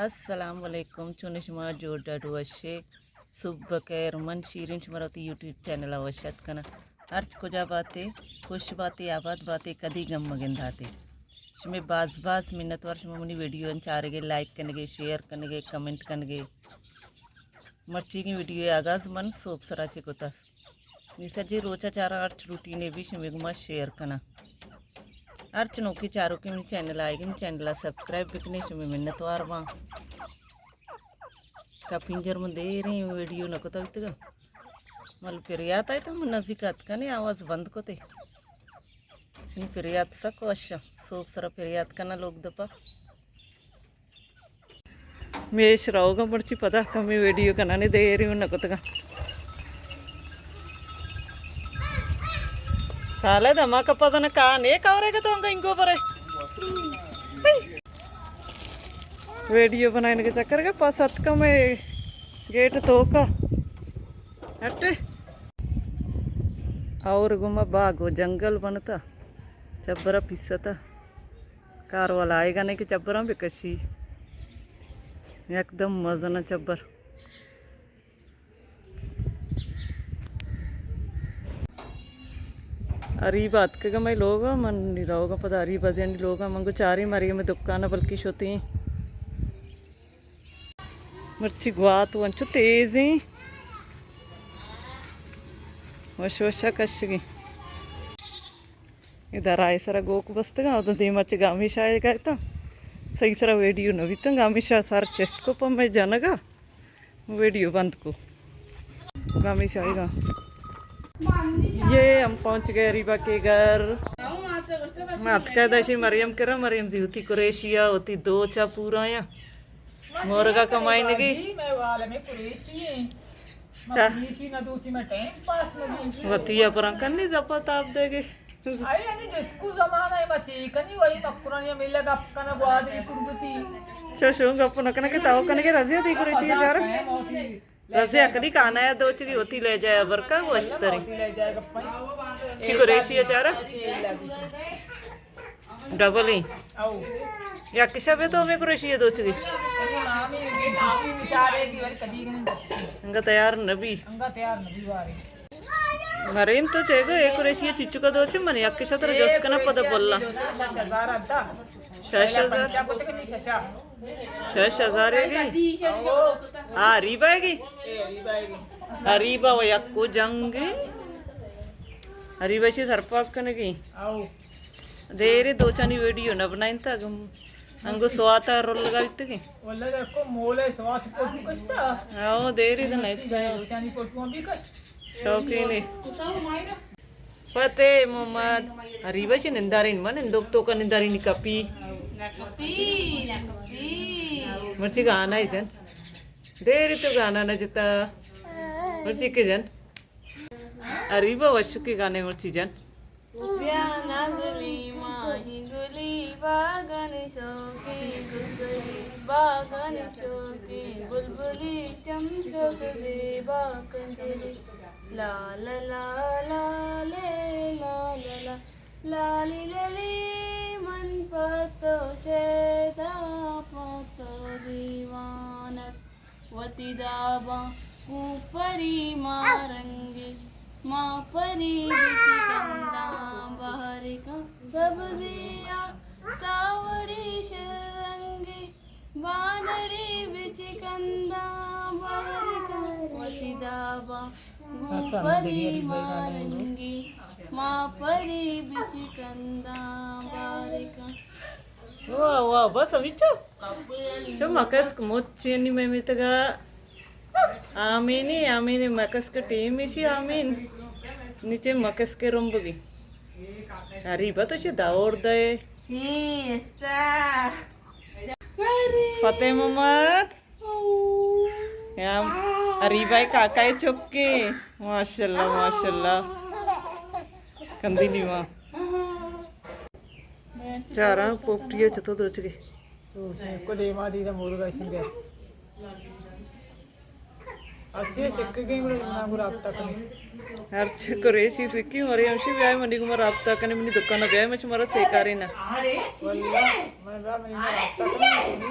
अस्सलामुअलैकुम चुनिशमा जोडाडू अशे सुबह मन शीरिन शुमरती यूट्यूब चैनल अवश्यत कना अर्च कुजा बातें खुश बातें आबाद बातें कदी गम मगिंदाते शमे बाज मिन्नत वर्ष मुनी वीडियो चारगे लाइक कनगे शेयर कनगे कमेंट कनगे मर्ची की वीडियो आगाज मन सोप सराचे कोतास निसर जी रोचा चारा अर्च रूटीन भी शमेगुमा शेयर कना अर्च नोकी चारों के मेरे चैनल आएगी चैनल सब्सक्राइब बिकने शमे मिन्नत वारवा का पिंजर में दे रही वीडियो नको तवितगा मल फिरियात आए तो नजीकात कने आवाज़ बंद को ते फिरियात सको अच्छा सोप सरा फिरियात कना लोग दपा मेश रहोगा मर्ची पता कमी वीडियो कना ने दे रही हूँ नको तगा काले दमा कपदन काने कवरेगा तो अंग इंको परे वीडियो बनाने के चक्कर के पास का में गेट तो का हटे और गुमा बागो जंगल बनता चब्बरा पिसता कार वाला आएगा नहीं कि चब्बरा भी कशी एकदम मजा ना चब्बर अरी बात के मैं लोग मन नहीं रहोगा पता अरी बजे लोग मंगो चारी मारी में दुकान बल्कि होती मिर्ची गुआ तो अंचु तेज ही वशा कशगी इधर आए सरा गोक बस्तगा उधर दीमच गामिश आएगा तो सही सरा वीडियो नवी तो गामिशा सारा चेस्ट को मैं जानगा वीडियो बंद को गामिश आएगा ये हम पहुंच गए रीबा के घर मात का दशी मरियम करा मरियम जी होती कुरेशिया होती दो चा पूरा या मोरगा कमाई नगी वतिया पर कन्नी जपत आप देगे आई यानी जिसको जमाना है बच्ची कनी वही पकुरानिया मिलेगा कना बुआदी कुर्बती चशो गप नकना के ताव कने के रजिया दी कुरेशिया चार रजिया कदी काना है दो चीज होती ले जाए बरका वो अस्तरी कुरेशिया चार डबल ही या किसा पे तो हमें कुरेशिया दो चीज अंगा तैयार नबी वारे मरेम तो चेगो एक कुरेशिया चिच्चू का दो चे मन या किसा तरह जोस कना पद बोलला 6000 हैगी हाँ रीबा हैगी रीबा वो यक्को जंगे रीबा शी सरपाप कनेगी देरे दो चानी वीडियो न बनाइन था अंगो स्वाता रोल लगा इतने वल्ला को मोले स्वात पोटू कस्ता आओ देरे तो नहीं दो चानी पोटू भी कस शौकी ने पते मोहम्मद रीबा शी निंदारिन मन इंदोक तो का निंदारिन कपी मर्ची गाना ही जन देरी तो गाना न जिता मर्ची के जन अरीबा वशु के गाने मर्ची जन बुलबुली चमचक दे बाकंजरी ला ला ला ला ले ला ला ला लाली लली मन पतो शेदा पतो दीवानक वती दाबा ऊपरी मारंगे माँ परी बिची कंदा बाहर का सब दिया सावड़ी शरंग दाबा गुपरी मारंगी माँ परी बिच कंदा बारिका Wah, wah, basa bicho. Cuma makas kemudian ni memitaga. Amini makas ke team isi amin. Niche makas ke rombagi. Arriba to cie daur dae. Sí, está. Fateh Muhammad. Ya, arriba kakai chopke. Mashallah, mashallah. Kandini ma. Cara poptiye chato do chike. చూసి ఎక్కువ దేమాది మూడుగా ఇసిందే अच्छे सिक्के के కూడా నాకు రాప్తా కని urge Qureshi सिक्की मरे हमशी व्याय मनी कुमार राब्ता कने मनी दुकान व्याय मच मरा सेकारी ना వల్ల మన బా మన రాప్తా కని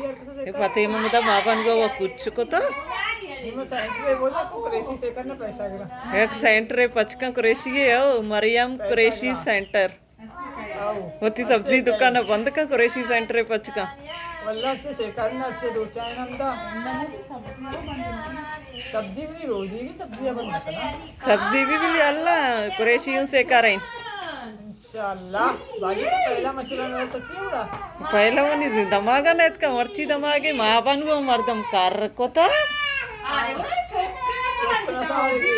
ये कैसे ये फाते ममता मापन को वो कुछ को तो निम साइड पे बोल को क्रेशी से करना पैसा गिरा एक सेंटर है पचका कुरेशी है ओ मरियम कुरेशी सेंटर आओ होती सब्जी दुकान बंद का कुरेशी सेंटर है पचका वल्ला अच्छे से करना अच्छे दो चाय नंदा सब्जी भी रोजी की सब्जियां बनना ना सब्जी भी अल्लाह कुरेशियों से करें इंशाल्लाह बाजी तो पहला मसला ना तो चिवड़ा पहला वो नहीं दमागा ना इसका मर्ची दमागे मापन को मर्दम कार को तो इतना सारे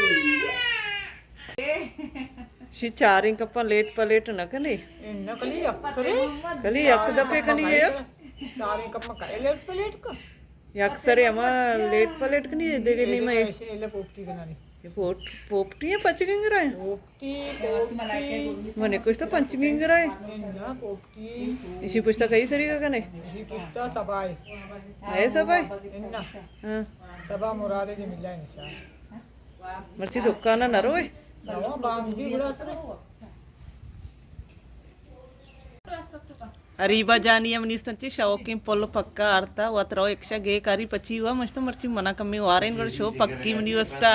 शी चारिंग कप्पा लेट पलेट न कने इन कली अक्सर कली एक दफे कनी है सारे कप में लेट प्लेट का अक्सर अमा लेट पलेट कनी देगे नहीं मैं ऐसे ले पोपटी बनानी ये पोपटी है पच गंग रहा है पोपटी मने कुछ तो पंच गंग रहा है ना पोपटी इसी पुस्तक कई सरी का कने इसी किस्ता सबाई है सब है इन्ना हां सबा मुरादे जे मिला निशा मर्ची दुकान न रोए नवा बांग भी बड़ा सर अरीबा जानी मनीस तंची शौकीन पोलो पक्का आरता वतराव एकशा गे कारी पची हुआ मस्त मर्ची मना कमी वारेन गड शो पक्की मनी वस्ता